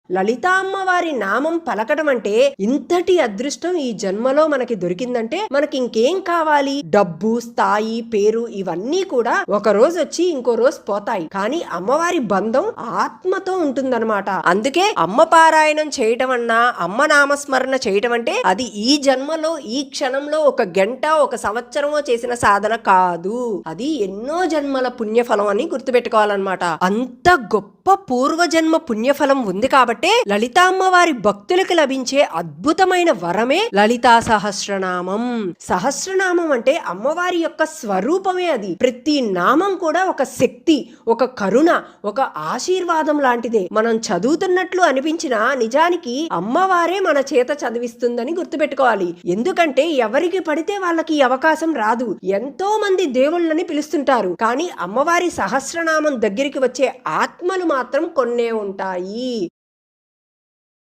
లలితా అమ్మవారి నామం పలకడం అంటే ఇంతటి అదృష్టం ఈ జన్మలో మనకి దొరికిందంటే మనకి ఇంకేం కావాలి? డబ్బు, స్థాయి, పేరు ఇవన్నీ కూడా ఒక రోజు వచ్చి ఇంకో రోజు పోతాయి. కానీ అమ్మవారి బంధం ఆత్మతో ఉంటుందన్నమాట. అందుకే అమ్మ పారాయణం చేయటం అన్నా, అమ్మ నామస్మరణ చేయటం అంటే అది ఈ జన్మలో ఈ క్షణంలో ఒక గంట ఒక సంవత్సరమో చేసిన సాధన కాదు. అది ఎన్నో జన్మల పుణ్యఫలం అని గుర్తుపెట్టుకోవాలన్నమాట. అంత గొప్ప పూర్వజన్మ పుణ్యఫలం ఉంది కాబట్టే లలితామ్మవారి భక్తులకు లభించే అద్భుతమైన వరమే లలితా సహస్రనామం. సహస్రనామం అంటే అమ్మవారి యొక్క స్వరూపమే. అది ప్రతి నామం కూడా ఒక శక్తి, ఒక కరుణ, ఒక ఆశీర్వాదం లాంటిదే. మనం చదువుతున్నట్లు అనిపించినా నిజానికి అమ్మవారే మన చేత చదివిస్తుందని గుర్తుపెట్టుకోవాలి. ఎందుకంటే ఎవరికి పడితే వాళ్ళకి ఈ అవకాశం రాదు. ఎంతో మంది దేవుళ్ళని పిలుస్తుంటారు, కానీ అమ్మవారి సహస్రనామం దగ్గరికి వచ్చే ఆత్మలు మాత్రం కొన్నే ఉంటాయి.